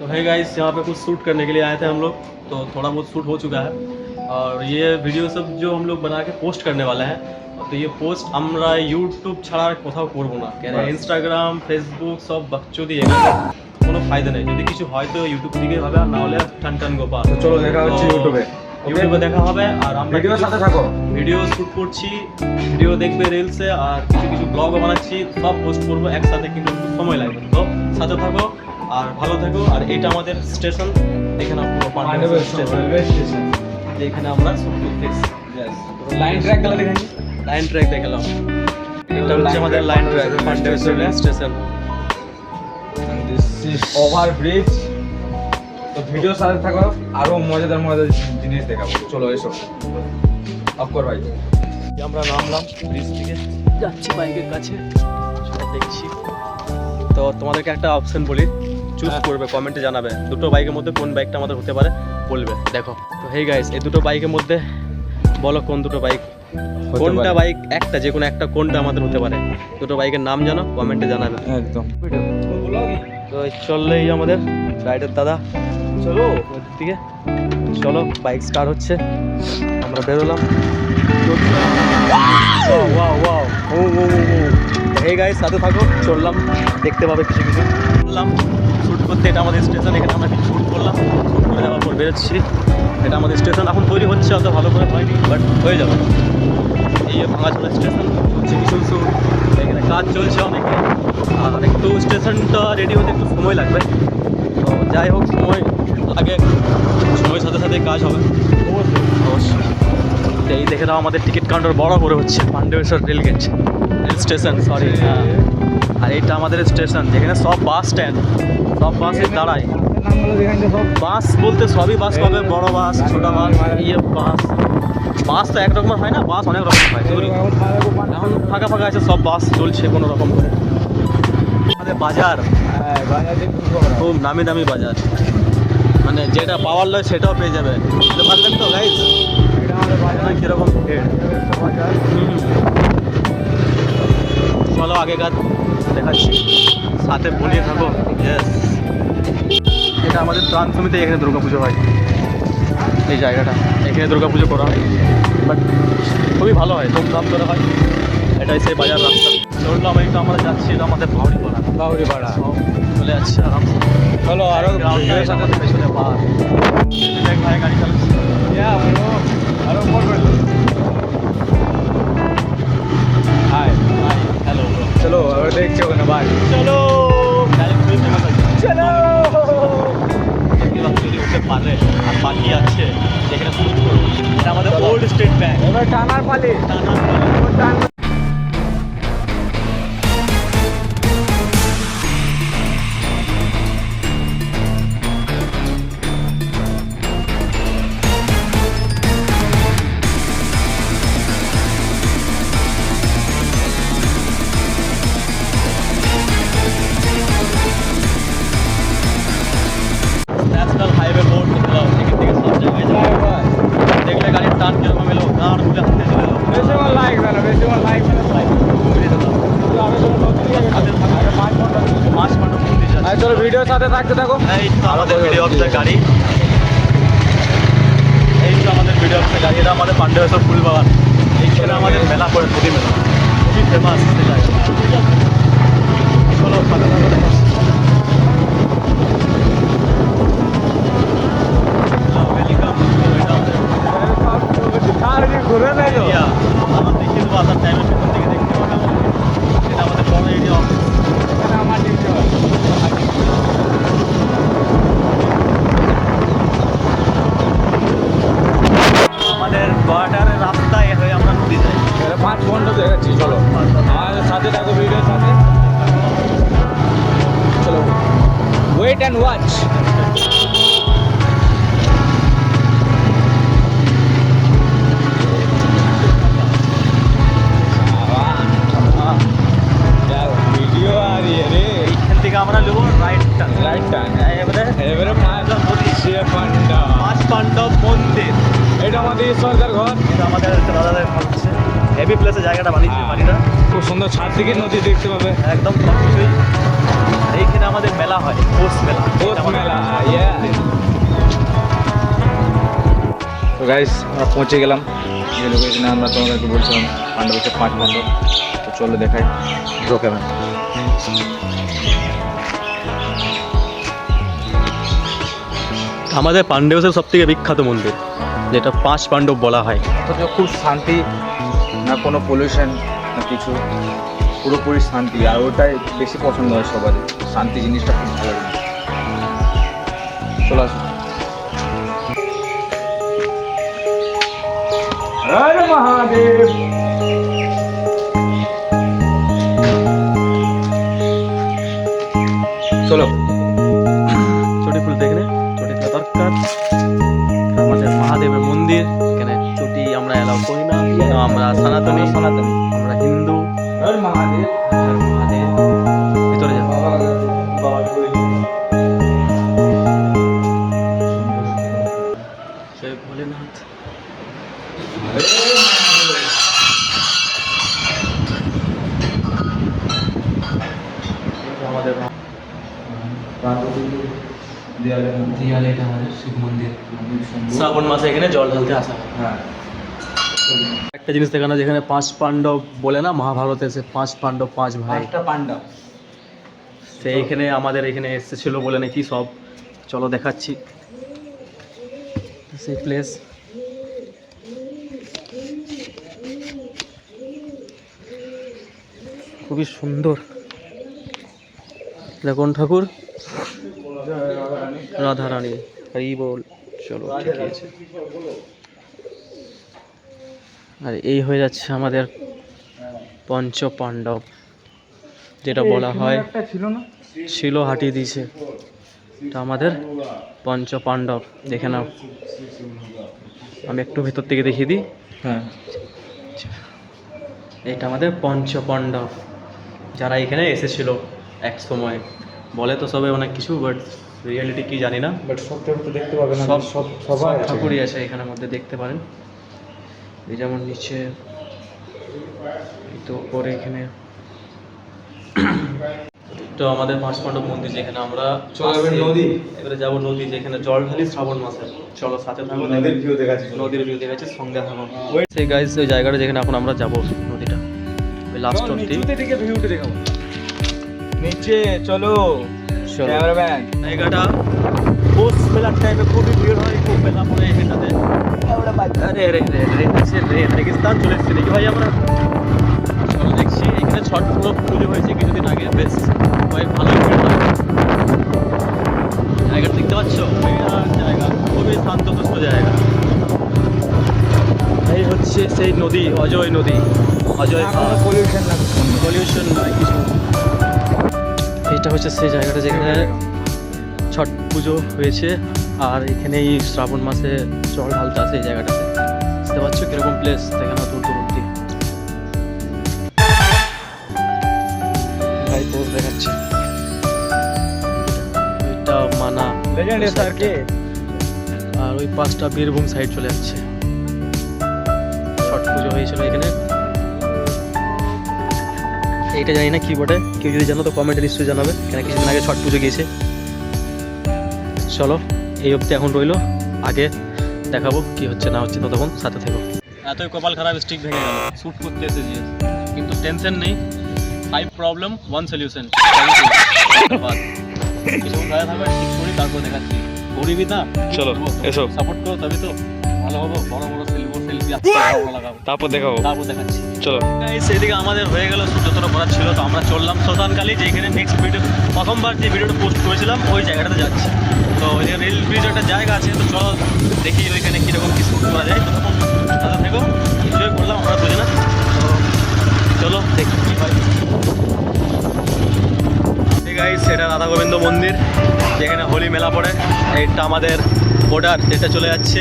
तो है गाइस, यहाँ पे कुछ शूट करने के लिए आए थे हम लोग। तो थोड़ा बहुत शूट हो चुका है और ये वीडियो सब जो हम लोग बना के पोस्ट करने वाले हैं। तो ये पोस्ट আমরা ইউটিউব ছাড়া আর কোথাও করব না, কেন ইনস্টাগ্রাম ফেসবুক সব বাকচুদি, এগুলো কোনো ফায়দা নেই। যদি কিছু হয় তো ইউটিউব থেকে হবে, আর না হলে টান টান গোপাল। তো চলো দেখা হচ্ছে ইউটিউবে। ইউটিউবে দেখা হবে আর আমরা ভিডিওর সাথে থাকো। ভিডিও শুট করছি, ভিডিও দেখবে রিলসে, আর কিছু কিছু ব্লগও বানাচ্ছি, সব পোস্ট করবো একসাথে, কিন্তু একটু সময় লাগবে। তো সাথে থাকো আর ভালো থাকো। আর এটা আমাদের স্টেশন, এখানে পুরো পান্ডবেশ্বর স্টেশন, যেখানে আমরা শুট করতেছি। লাইন ট্র্যাক গুলো দেখেন, লাইন ট্র্যাক দেখালাম। এটা হচ্ছে আমাদের line track, Pandabeswar rail station. This is over bridge. তো ভিডিওর সাথে থাকো, আরো মজাদার মজাদার জিনিস দেখাবো। চলো এসো, অফ কর ভাই। আমরা নামলাম ব্রিজ থেকে, যাচ্ছি বাইকের কাছে, সব দেখছি। তো তোমাদেরকে একটা অপশন বলি, চুজ করবে, কমেন্টে জানাবে দুটো বাইকের মধ্যে কোন বাইকটা আমাদের হতে পারে, বলবে। দেখো তো হেই গাইস, এই দুটো বাইকের মধ্যে বলো কোন দুটো বাইক, কোনটা বাইক, একটা যে কোনো একটা কোনটা আমাদের হতে পারে। দুটো বাইকের নাম জানো, কমেন্টে জানাবে একদম। তো চললেই আমাদের রাইডার দাদা, চলো দিকে, চলো বাইক স্টার্ট হচ্ছে, আমরা বেরোলাম। এই গাইস সাথে থাকো, চললাম, দেখতে পাবে কিছু কিছু। চললাম শ্যুট করতে, এটা আমাদের স্টেশন, এখানে আমরা কিছু শ্যুট করলাম, শ্যুট করে যাওয়ার পর বেরোচ্ছি। এটা আমাদের স্টেশন, এখন তৈরি হচ্ছে, অত ভালো করে হয়নি, বাট হয়ে যাবে। এই ভাঙাচোরা স্টেশন হচ্ছে কিছু কিছু, এখানে কাজ চলছে অনেকে, আর একটু স্টেশনটা রেডি হতে একটু সময় লাগবে। তো যাই হোক, সময় লাগে, সময়ের সাথে সাথে কাজ হবে অবশ্যই। এই দেখে নাও, আমাদের টিকিট কাউন্টার বড় করে হচ্ছে, পান্ডবেশ্বর রেলগেট রেল স্টেশন, সরি। আর এইটা আমাদের স্টেশন, যেখানে সব বাস স্ট্যান্ড, সব বাসে দাঁড়ায়। বাস বলতে সবই বাস পাবে, বড় বাস, ছোট বাস, বাস। বাস তো একরকমের হয় না, বাস অনেক রকম হয়। এখন ফাঁকা ফাঁকা আছে, সব বাস চলছে কোনো রকম করে। আমাদের বাজার খুব নামি দামি বাজার, মানে যেটা পাওয়ার লয় সেটাও পেয়ে যাবে, বুঝতে পারলেন তো গাইস? কিরকম চলো আগেকার দেখাচ্ছি, সাথে বলিয়ে থাকো। ইয়েস, এটা আমাদের প্রাণ সমিতি, এখানে দুর্গাপুজো হয়। এই জায়গাটা, এখানে দুর্গাপুজো করা হয়, বাট খুবই ভালো হয়, ধুমধাম করে হয়। এটাই সেই বাজার রাস্তা। চললাম, এইটা আমরা যাচ্ছি, এটা আমাদের বাউড়িপাড়া। বাউড়িপাড়া চলে যাচ্ছে আরামসে। চলো আরো গ্রাউন্ডের সাথে পেছনে পার, দেখ ভাই গাড়ি চালাচ্ছে। আরো হাই হাই, হ্যালো। চলো আবার দেখছি ওখানে ভাই। চলো চলো, যদি উঠতে পারে। আর বাকি আছে যেখানে শুট করবো, এটা আমাদের ওল্ড স্টেট ব্যাংক। এবার টানার পালি, ন্যাশনাল হাইওয়ে বোর্ড দেখে দাও, এখান থেকে সব জায়গায় যাবে। দেখলে গাড়ির টান কিরকম এলো, গাড় তুলে হাতে চলে এলো। বেশি মন লাইক না, বেশি মন লাইক না। মাছ মান্ড মন্দির যাচ্ছে। চলো ভিডিওর সাথে থাকতে থাকো। এই তো আমাদের ভিডিও অফিসের গাড়ি, এই তো আমাদের ভিডিও অফিসের গাড়ি। এটা আমাদের পান্ডবেশ্বর ফুলবাগান, এইখানে আমাদের মেলা পড়ে, নদী মেলা, খুবই ফেমাস সে জায়গা। চলো সাথে থাকো, দেখো। ঘুরে নেই আমার দেখিয়ে দেবো, আসার টাইমে পেছন থেকে দেখতে পাবে আমাদের। এটা আমাদের বড় এরিয়া অফিস। আমার আমাদের কোয়ার্টারের রাস্তা এ হয়ে আমরা নদী যাই। 5 ঘন্টা দেখাচ্ছি। চলো আমাদের সাথে থাকো, ভিডিওর সাথে। চলো, ওয়েট অ্যান্ড ওয়াচ। ভিডিও আর রে, এইখান থেকে আমরা নেবো রাইটটা, রাইটটা। এবারে নদী পান্ডা, মাছ পাণ্ডব মন্দির। এটা আমাদের সরকার ঘর, এটা আমাদের দাদাদের ঘর হচ্ছে। হেভি প্লেসে জায়গাটা বানিয়েছে, বাড়িটা খুব সুন্দর, ছাদ থেকে নদী দেখতে পাবে একদম সব কিছুই। এইখানে আমাদের মেলা হয়, পৌষ মেলা। পৌষ মেলা। গাইস আমরা পৌঁছে গেলাম যে লোকেশনে আমরা তোমাদেরকে বলছিলাম পাণ্ডব হচ্ছে 5 পাণ্ডব। তো চলো দেখাই ঢোকে না। আমাদের পাণ্ডবের সব থেকে বিখ্যাত মন্দির, যেটা 5 পাণ্ডব বলা হয়। অথচ খুব শান্তি, না কোনো পলিউশন না কিছু, পুরোপুরি শান্তি। আর ওটাই বেশি পছন্দ হয় সবারই, শান্তি জিনিসটা খুব ভালো লাগে। চলে আসুন। হর মহাদেব। চলো চটি ফুল দেখলে চটি ফুল দরকার। আমাদের মহাদেবের মন্দির, এখানে চটি আমরা অ্যালাউ করি না, আমরা সনাতনী, আমরা হিন্দু। হর মহাদেব। হর মহাদেব। ভিতরে যাবো। জয় ভোলেনাথ। আমাদের দিয়ালে এটা আমাদের শিব মন্দির। শ্রাবণ মাসে এখানে জল ঢালতে আসা হয়। হ্যাঁ, একটা জিনিস দেখানো, যেখানে 5 পাণ্ডব বলে না মহাভারতে, সে 5 পাণ্ডব 5 ভাই, 5টা পাণ্ডব। সেইখানে আমাদের এখানে এসেছিল বলে নাকি সব। চলো দেখাচ্ছি সেই প্লেস। খুবই সুন্দর। দেখুন ঠাকুর রাধারানী, হরি বল। চলো ঠিক আছে। আর এই হয়ে যাচ্ছে আমাদের পঞ্চ পাণ্ডব, যেটা বলা হয় ছিল না, ছিল হাঁটিয়ে দিয়েছে। এটা আমাদের পঞ্চ পাণ্ডব, দেখে নাও। আমি একটু ভেতর থেকে দেখিয়ে দিই। হ্যাঁ এটা আমাদের পঞ্চ পাণ্ডব, যারা এখানে এসেছিল এক সময়। বলে তো সবাই অনেক কিছু, বাট রিয়েলিটি কি জানি না। বাট সত্যি তো দেখতে পাবে না, সব সবাই ঠাকুরই আছে এখানের মধ্যে, দেখতে পারেন। এই যেমন নিচে, এই তো উপরে এখানে। তো আমাদের 5 পাণ্ডব মন্দির, যেখানে আমরা চলে যাবেন নদী। এবারে যাবো নদী, যেখানে জল ঢালি শ্রাবণ মাসে। চলো সাথে থাকো, নদীর ভিউ দেখাচ্ছি। নদীর ভিউ দেখাচ্ছি, সঙ্গে থাকো। সেই গাইস ওই জায়গাটা যেখানে এখন আমরা যাবো, নদীটা ওই লাস্ট অব্দি। নিচে থেকে ভিউটা দেখাবো। নিচে চলো চলো। ক্যামেরাম্যান। জায়গাটা পৌষ মেলার টাইমে খুবই ভিড় হয়, খুব মেলা পড়ে এখানটাতে। আরে রে রে রে রেগিস্তান চলে এসেছি নাকি ভাই আমরা। চলো দেখছি, এখানে ছট পুজো হয়েছে কিছুদিন আগে, বেশ ভাই ভালোই ভিড় হয়। জায়গাটা দেখতে পাচ্ছ, বিরাট জায়গা, খুবই শান্তশিষ্ট জায়গা। এই হচ্ছে সেই নদী, অজয় নদী, অজয় পলিউশন না, পলিউশন নয় কিছু। এটা হচ্ছে সেই জায়গাটা যেখানে ছট পুজো হয়েছে, আর এখানেই শ্রাবণ মাসে জল ঢালতে আসে এই জায়গাটাতে। বুঝতে পারছো কিরকম প্লেস, দেখানো দূর দূর অব্দি। ভাই পোজ দেখাচ্ছে। এটা মানা লেজেন্ড স্যার কে। আর ওই 5টা বীরভূম সাইড চলে যাচ্ছে। ছট পুজো হয়েছিল এখানে। এইটা জানি না কি বটে, কেউ যদি জানো তো কমেন্টে নিশ্চয়ই জানাবে, কেন কিছুদিন আগে ছট পুজো গিয়েছে। চলো এই অবধি এখন রইলো, আগে দেখাবো কি হচ্ছে না হচ্ছে, ততক্ষণ সাথে থেকো। এতই কপাল খারাপ, স্টিক ভেঙে গেল শ্যুট করতে এসেছি, কিন্তু টেনশন নেই। 5 প্রবলেম 1 সলিউশন। কিছু ভালো থাকবে, ঠিক করি তারপর দেখাচ্ছি। গরিবই না, চলো, এসো। সাপোর্ট করো তবে তো ভালো হবো। বড় বড় সেলফি লাগাবো, তারপর দেখাবো। তারপর দেখাচ্ছি। চলো সেদিকে আমাদের হয়ে গেল যতটা করার ছিল। তো আমরা চললাম শ্মশানকালী, যেখানে নেক্সট ভিডিও, প্রথমবার যে ভিডিওটা পোস্ট করেছিলাম ওই জায়গাটাতে যাচ্ছি। তো ওই যে রেল ব্রিজ একটা জায়গা আছে, তো চলো দেখি ওইখানে কীরকম কী শ্যুট করা যায়। তখন সাথে থেকো, এনজয় করলাম আমরা দুজনে। তো চলো দেখি কী হয়। গাইস, এটা রাধা গোবিন্দ মন্দির, যেখানে হোলি মেলা পড়ে। এইটা আমাদের বর্ডার, যেটা চলে যাচ্ছে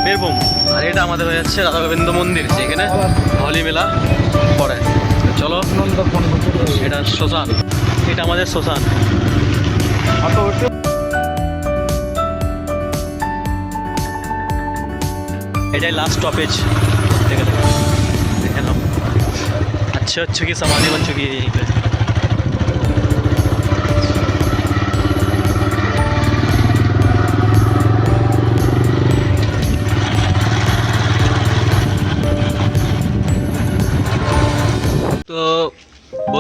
বীরভূম। আর এটা আমাদের হয়ে যাচ্ছে রাধা গোবিন্দ মন্দির, যেখানে হোলি মেলা পড়ে। চলো, এটা শ্মশান, এটা আমাদের শ্মশান। এটাই लास्ट स्टॉपेज। देखे ना, अच्छे अच्छे की समाधि बन चुकी है यहीं पे।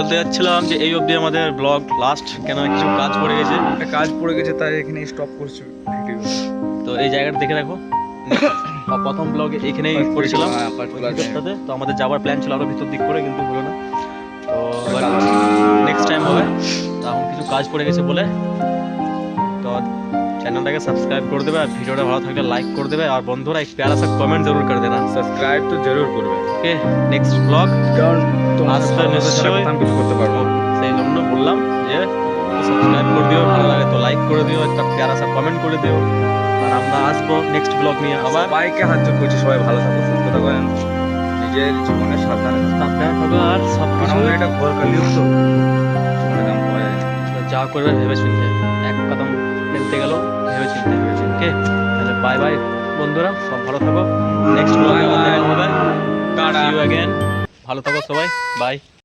বলতে যাচ্ছিলাম যে এই অবধি আমাদের ব্লগ লাস্ট, কেন কিছু কাজ পড়ে গেছে। একটা কাজ পড়ে গেছে তাই এখানে স্টপ করছি ভিডিও। তো এই জায়গাটা দেখে রাখো, প্রথম ব্লগে এখানেই করেছিলাম ভিতরটাতে। তো আমাদের যাওয়ার প্ল্যান ছিল আরো ভিতর দিক করে, কিন্তু হলো না। তো নেক্সট টাইম হবে। তো এখন কিছু কাজ পড়ে গেছে বলে, তো চ্যানেলটাকে সাবস্ক্রাইব করে দেবে, আর ভিডিওটা ভালো থাকলে লাইক করে দেবে, আর বন্ধুরা এক প্যারা সা কমেন্ট জরুর করে দেনা। সাবস্ক্রাইব তো জরুর করবে, ওকে, নেক্সট ব্লগ কারণ তোমার আসবে নিশ্চয়ই। আমি কিছু করতে পারবো। সেই জন্য বললাম যে সাবস্ক্রাইব করে দিও, ভালো লাগে তো লাইক করে দিও, একটা প্যারা সা কমেন্ট করে দিও। আর আমরা আসবো নেক্সট ব্লগ নিয়ে আবার। সবাইকে হাত জোর করছি, সবাই ভালো থাকো, সুস্থ থাকবেন, নিজের জীবনে সাবধানে থাকো। সাবধানে থাকো, আর সব কারণ কিছু আমরা এটা ঘর কালিও তো একদম হয়। যা করবে ভেবে চিনতে, এক কদম ফেলতে গেল ভেবে চিনতে। ওকে, তাহলে বাই বাই বন্ধুরা, সব ভালো থাকো। নেক্সট ব্লগে আবার দেখা হবে। See you again. ভালো থাকো সবাই, বাই।